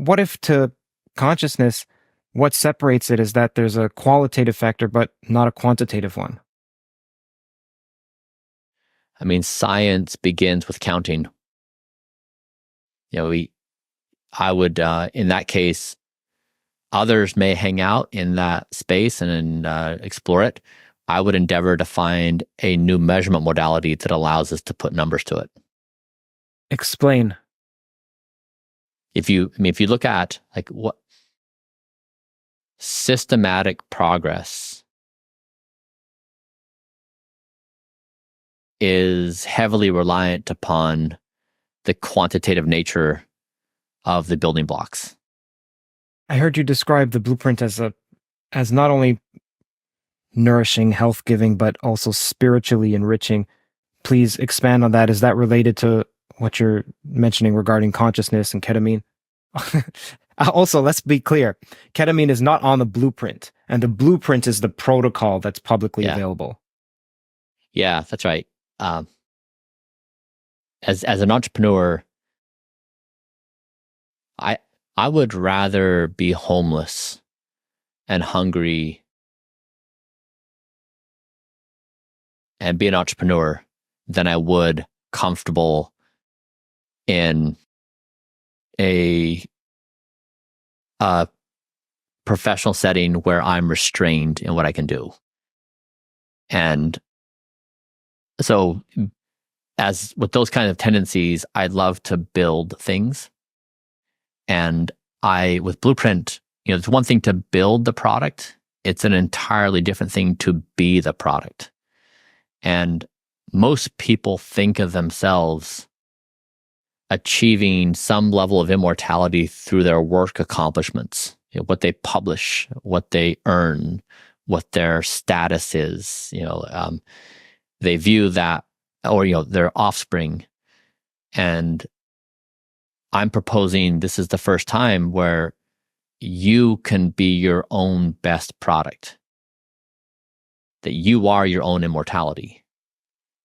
what if to consciousness, what separates it is that there's a qualitative factor, but not a quantitative one? I mean, science begins with counting. I would, in that case, others may hang out in that space and explore it. I would endeavor to find a new measurement modality that allows us to put numbers to it. Explain. If you look at like what systematic progress is heavily reliant upon the quantitative nature of the building blocks. I heard you describe the blueprint as not only nourishing, health giving, but also spiritually enriching. Please expand on that. Is that related to what you're mentioning regarding consciousness and ketamine? Also, let's be clear. Ketamine is not on the blueprint, and the blueprint is the protocol that's publicly available. Yeah, that's right. As an entrepreneur, I would rather be homeless and hungry and be an entrepreneur than I would comfortable in a professional setting where I'm restrained in what I can do. And so, as with those kind of tendencies, I'd love to build things. And with Blueprint, it's one thing to build the product. It's an entirely different thing to be the product. And most people think of themselves achieving some level of immortality through their work accomplishments, what they publish, what they earn, what their status is. They view that, or their offspring. And I'm proposing this is the first time where you can be your own best product, that you are your own immortality.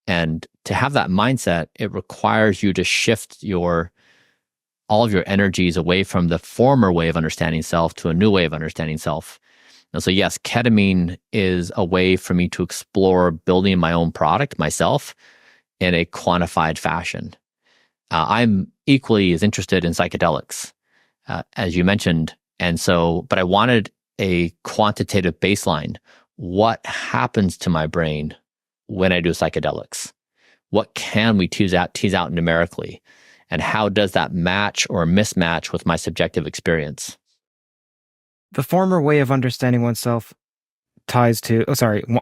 And to have that mindset, it requires you to shift all of your energies away from the former way of understanding self to a new way of understanding self. And so, yes, ketamine is a way for me to explore building my own product myself in a quantified fashion. I'm equally as interested in psychedelics, as you mentioned. And so, but I wanted a quantitative baseline. What happens to my brain when I do psychedelics? What can we tease out numerically? And how does that match or mismatch with my subjective experience? The former way of understanding oneself ties to,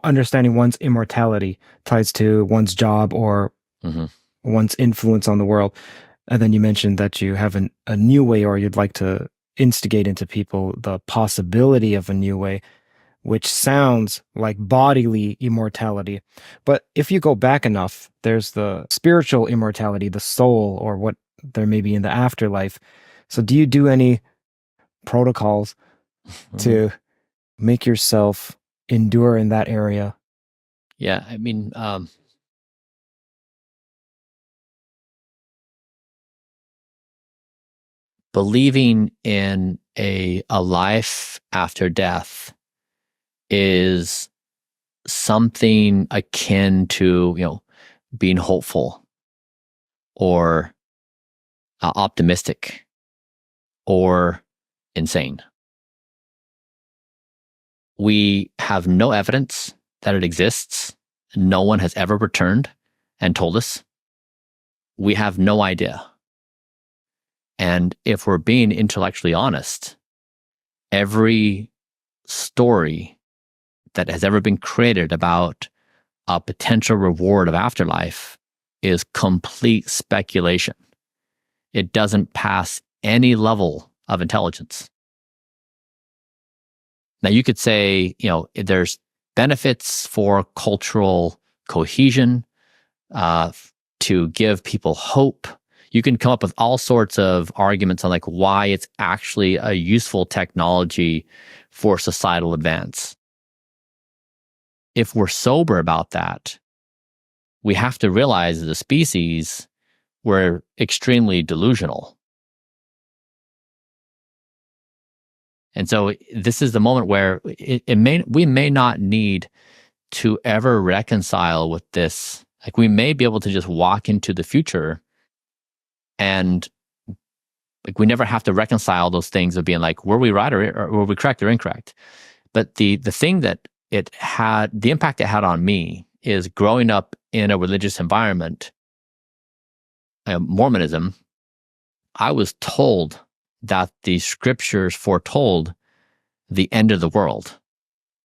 understanding one's immortality ties to one's job or one's influence on the world. And then you mentioned that you have a new way, or you'd like to instigate into people the possibility of a new way, which sounds like bodily immortality. But if you go back enough, there's the spiritual immortality, the soul, or what there may be in the afterlife. So do you do any protocols to make yourself endure in that area? Yeah, I mean, believing in a life after death is something akin to being hopeful or optimistic or insane. We have no evidence that it exists. No one has ever returned and told us. We have no idea. And if we're being intellectually honest, every story that has ever been created about a potential reward of afterlife is complete speculation. It doesn't pass any level of intelligence. Now, you could say, there's benefits for cultural cohesion, to give people hope. You can come up with all sorts of arguments on why it's actually a useful technology for societal advance. If we're sober about that, we have to realize as a species, we're extremely delusional. And so this is the moment where we may not need to ever reconcile with this. Like, we may be able to just walk into the future, and like, we never have to reconcile those things of being like, were we right or were we correct or incorrect? But the thing that the impact it had on me is growing up in a religious environment, Mormonism. I was told that the scriptures foretold the end of the world,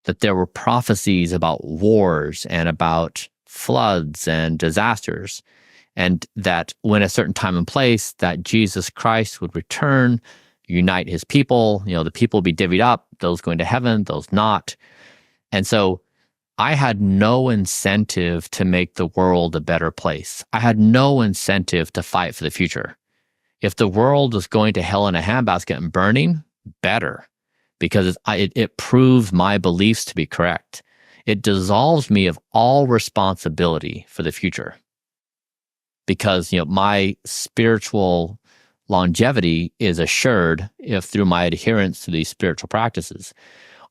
that there were prophecies about wars and about floods and disasters, and that when a certain time and place that Jesus Christ would return, unite his people, the people would be divvied up, those going to heaven, those not. And so I had no incentive to make the world a better place. I had no incentive to fight for the future. If the world was going to hell in a handbasket and burning, better, because it proves my beliefs to be correct. It dissolves me of all responsibility for the future, because my spiritual longevity is assured if through my adherence to these spiritual practices.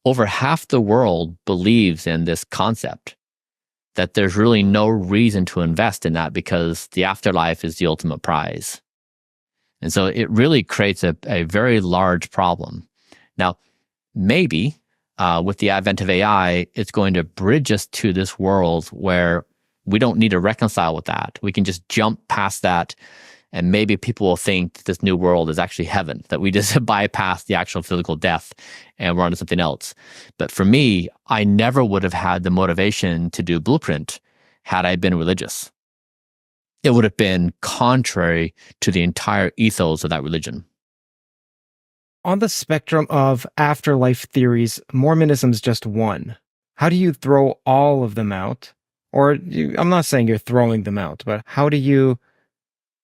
Over half the world believes in this concept, that there's really no reason to invest in that because the afterlife is the ultimate prize. And so it really creates a very large problem. Now, maybe with the advent of AI, it's going to bridge us to this world where we don't need to reconcile with that. We can just jump past that, and maybe people will think that this new world is actually heaven, that we just bypass the actual physical death and we're on to something else. But for me, I never would have had the motivation to do Blueprint had I been religious. It would have been contrary to the entire ethos of that religion. On the spectrum of afterlife theories, Mormonism's just one. How do you throw all of them out? I'm not saying you're throwing them out, but how do you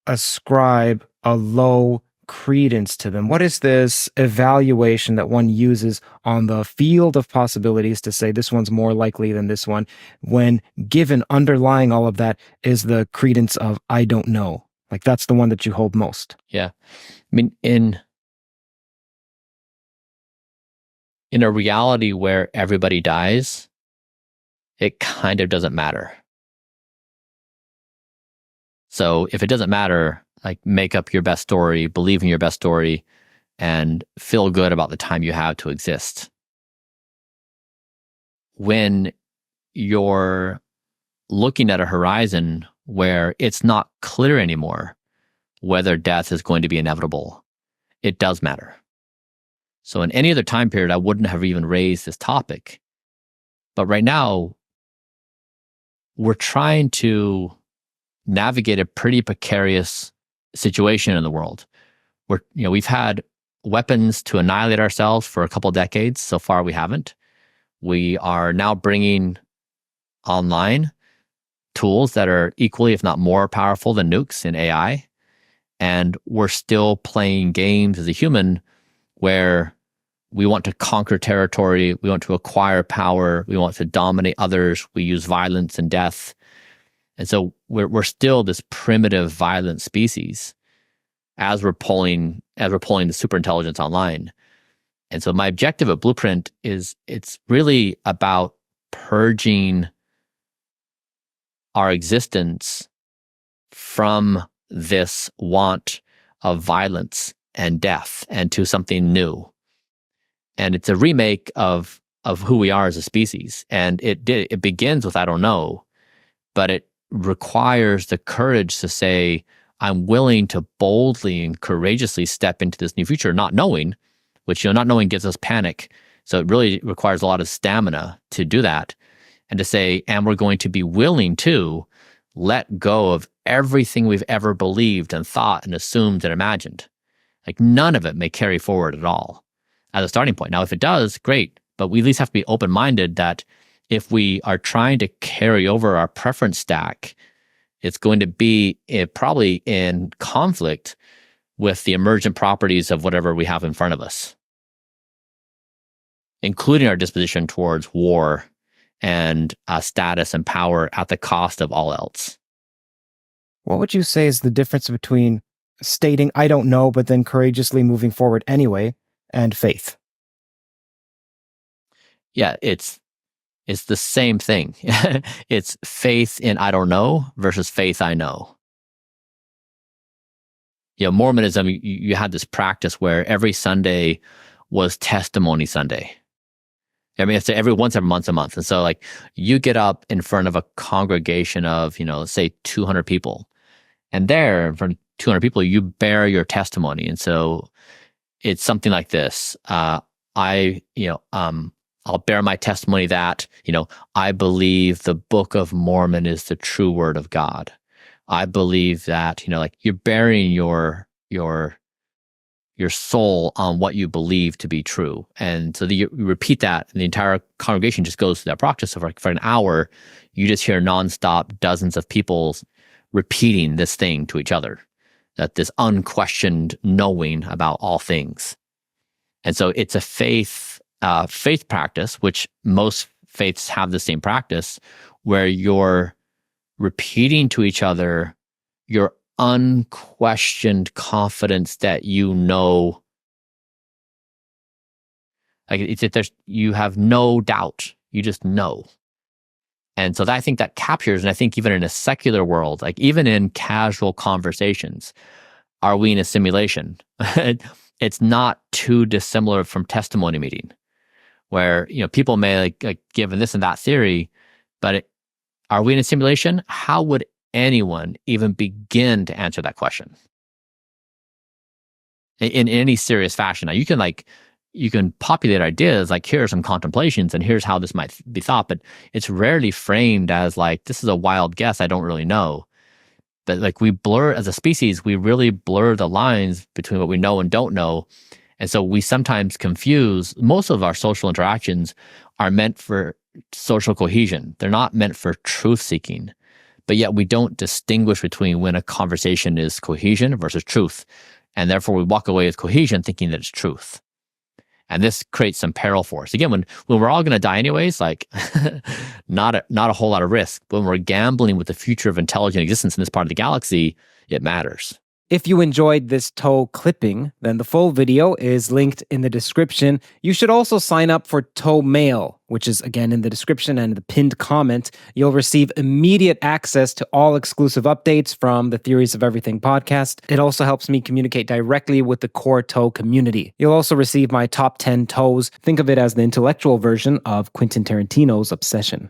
ascribe a low credence to them? What is this evaluation that one uses on the field of possibilities to say this one's more likely than this one, when given underlying all of that is the credence of I don't know? Like, that's the one that you hold most. Yeah. I mean, in a reality where everybody dies, it kind of doesn't matter. So if it doesn't matter, like, make up your best story, believe in your best story, and feel good about the time you have to exist. When you're looking at a horizon where it's not clear anymore whether death is going to be inevitable, it does matter. So in any other time period, I wouldn't have even raised this topic. But right now, we're trying to navigate a pretty precarious situation in the world. We've had weapons to annihilate ourselves for a couple of decades. So far, we haven't. We are now bringing online tools that are equally, if not more powerful than nukes in AI. And we're still playing games as a human where we want to conquer territory, we want to acquire power, we want to dominate others, we use violence and death. And so we're still this primitive, violent species as we're pulling the superintelligence online. And so my objective at Blueprint is, it's really about purging our existence from this want of violence and death and to something new. And it's a remake of who we are as a species. And it begins with I don't know, but it requires the courage to say, I'm willing to boldly and courageously step into this new future, not knowing, which, not knowing gives us panic. So it really requires a lot of stamina to do that. And to say, and we're going to be willing to let go of everything we've ever believed and thought and assumed and imagined. Like, none of it may carry forward at all as a starting point. Now, if it does, great. But we at least have to be open-minded that if we are trying to carry over our preference stack, it's going to be probably in conflict with the emergent properties of whatever we have in front of us, including our disposition towards war and status and power at the cost of all else. What would you say is the difference between stating I don't know, but then courageously moving forward anyway, and faith? Yeah, it's the same thing. It's faith in I don't know versus faith I know. Mormonism, you had this practice where every Sunday was testimony Sunday. I mean, it's every month a month. And so like you get up in front of a congregation of, let's say 200 people. And there in front of 200 people, you bear your testimony. And so it's something like this. I'll bear my testimony that, I believe the Book of Mormon is the true word of God. I believe that, like you're bearing your soul on what you believe to be true. And so you repeat that, and the entire congregation just goes through that practice. So for an hour, you just hear nonstop dozens of people repeating this thing to each other, that this unquestioned knowing about all things. And so it's a faith practice, which most faiths have the same practice, where you're repeating to each other your unquestioned confidence that you have no doubt, you just know. And so I think that captures, and I think even in a secular world, like even in casual conversations, are we in a simulation? It's not too dissimilar from testimony meeting, where people may like give this and that theory, but are we in a simulation? How would anyone even begin to answer that question in any serious fashion? Now, you can populate ideas like, here are some contemplations and here's how this might be thought, but it's rarely framed as like, this is a wild guess, I don't really know. But like we blur, as a species, we really blur the lines between what we know and don't know. And so we sometimes confuse, most of our social interactions are meant for social cohesion. They're not meant for truth seeking. But yet we don't distinguish between when a conversation is cohesion versus truth. And therefore we walk away with cohesion thinking that it's truth. And this creates some peril for us. Again, when we're all going to die anyways, like not a whole lot of risk. When we're gambling with the future of intelligent existence in this part of the galaxy, it matters. If you enjoyed this Toe clipping, then the full video is linked in the description. You should also sign up for Toe Mail, which is again in the description and the pinned comment. You'll receive immediate access to all exclusive updates from the Theories of Everything podcast. It also helps me communicate directly with the core Toe community. You'll also receive my top 10 Toes. Think of it as the intellectual version of Quentin Tarantino's Obsession.